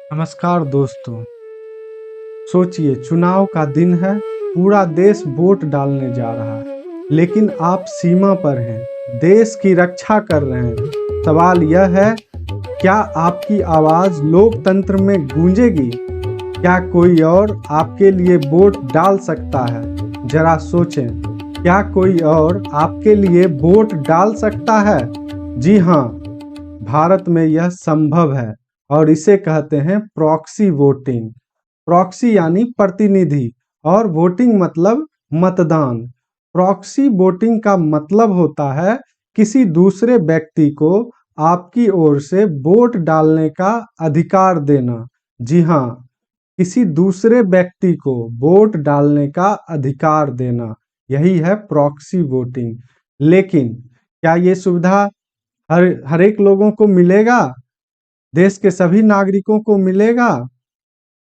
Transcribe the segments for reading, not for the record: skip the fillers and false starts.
नमस्कार दोस्तों। सोचिए, चुनाव का दिन है, पूरा देश वोट डालने जा रहा है, लेकिन आप सीमा पर हैं, देश की रक्षा कर रहे हैं। सवाल यह है, क्या आपकी आवाज लोकतंत्र में गूंजेगी? क्या कोई और आपके लिए वोट डाल सकता है? जरा सोचें, क्या कोई और आपके लिए वोट डाल सकता है? जी हाँ, भारत में यह संभव है और इसे कहते हैं प्रॉक्सी वोटिंग। प्रॉक्सी यानी प्रतिनिधि और वोटिंग मतलब मतदान। प्रॉक्सी वोटिंग का मतलब होता है किसी दूसरे व्यक्ति को आपकी ओर से वोट डालने का अधिकार देना। जी हाँ, किसी दूसरे व्यक्ति को वोट डालने का अधिकार देना, यही है प्रॉक्सी वोटिंग। लेकिन क्या ये सुविधा हर एक लोगों को मिलेगा? देश के सभी नागरिकों को मिलेगा?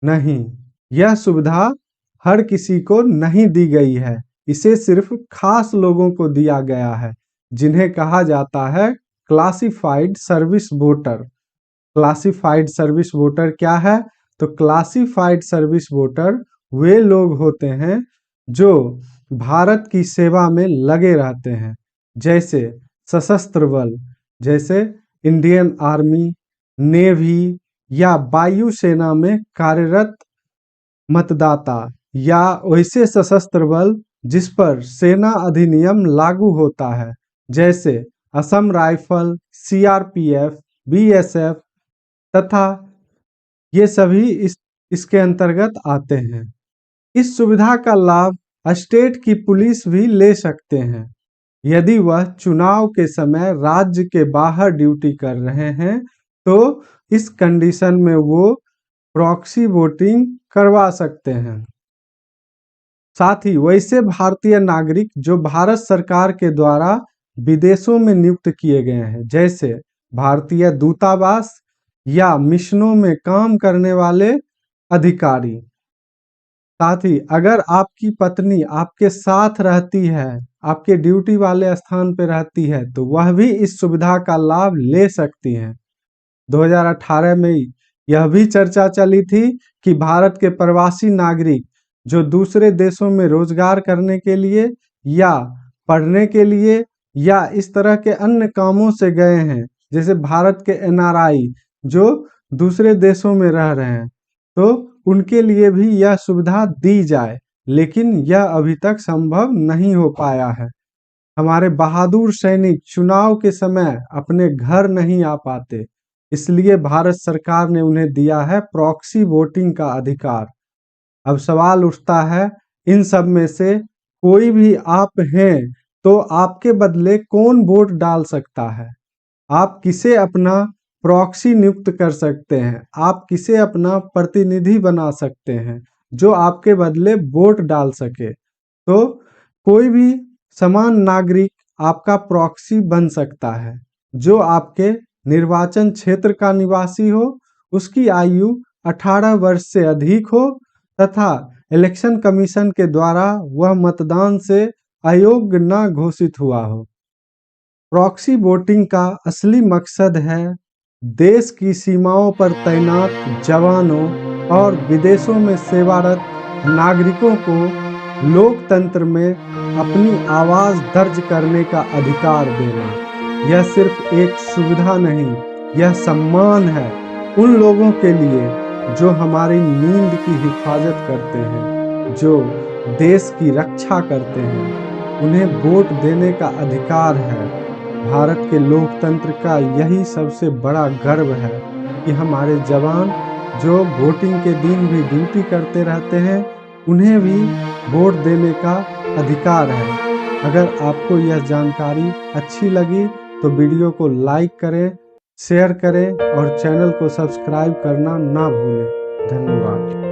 नहीं, यह सुविधा हर किसी को नहीं दी गई है। इसे सिर्फ खास लोगों को दिया गया है, जिन्हें कहा जाता है classified service voter. Classified service voter क्या है? तो क्लासिफाइड सर्विस वोटर वे लोग होते हैं जो भारत की सेवा में लगे रहते हैं, जैसे सशस्त्र बल, जैसे इंडियन आर्मी, नेवी या वायुसेना में कार्यरत मतदाता, या वैसे सशस्त्र बल जिस पर सेना अधिनियम लागू होता है, जैसे असम राइफल, सीआरपीएफ, बीएसएफ तथा ये सभी इसके अंतर्गत आते हैं। इस सुविधा का लाभ स्टेट की पुलिस भी ले सकते हैं यदि वह चुनाव के समय राज्य के बाहर ड्यूटी कर रहे हैं, तो इस कंडीशन में वो प्रॉक्सी वोटिंग करवा सकते हैं। साथ ही वैसे भारतीय नागरिक जो भारत सरकार के द्वारा विदेशों में नियुक्त किए गए हैं, जैसे भारतीय दूतावास या मिशनों में काम करने वाले अधिकारी। साथ ही अगर आपकी पत्नी आपके साथ रहती है, आपके ड्यूटी वाले स्थान पर रहती है, तो वह भी इस सुविधा का लाभ ले सकती हैं। 2018 में यह भी चर्चा चली थी कि भारत के प्रवासी नागरिक जो दूसरे देशों में रोजगार करने के लिए या पढ़ने के लिए या इस तरह के अन्य कामों से गए हैं, जैसे भारत के एनआरआई जो दूसरे देशों में रह रहे हैं, तो उनके लिए भी यह सुविधा दी जाए, लेकिन यह अभी तक संभव नहीं हो पाया है। हमारे बहादुर सैनिक चुनाव के समय अपने घर नहीं आ पाते, इसलिए भारत सरकार ने उन्हें दिया है प्रॉक्सी वोटिंग का अधिकार। अब सवाल उठता है, इन सब में से कोई भी आप हैं तो आपके बदले कौन वोट डाल सकता है? आप किसे अपना प्रॉक्सी नियुक्त कर सकते हैं? आप किसे अपना प्रतिनिधि बना सकते हैं जो आपके बदले वोट डाल सके? तो कोई भी समान नागरिक आपका प्रॉक्सी बन सकता है, जो आपके निर्वाचन क्षेत्र का निवासी हो, उसकी आयु 18 वर्ष से अधिक हो तथा इलेक्शन कमीशन के द्वारा वह मतदान से अयोग्य न घोषित हुआ हो। प्रॉक्सी वोटिंग का असली मकसद है देश की सीमाओं पर तैनात जवानों और विदेशों में सेवारत नागरिकों को लोकतंत्र में अपनी आवाज दर्ज करने का अधिकार देना। यह सिर्फ एक सुविधा नहीं, यह सम्मान है उन लोगों के लिए जो हमारी नींद की हिफाजत करते हैं, जो देश की रक्षा करते हैं। उन्हें वोट देने का अधिकार है। भारत के लोकतंत्र का यही सबसे बड़ा गर्व है कि हमारे जवान जो वोटिंग के दिन भी ड्यूटी करते रहते हैं, उन्हें भी वोट देने का अधिकार है। अगर आपको यह जानकारी अच्छी लगी तो वीडियो को लाइक करें, शेयर करें और चैनल को सब्सक्राइब करना ना भूलें। धन्यवाद।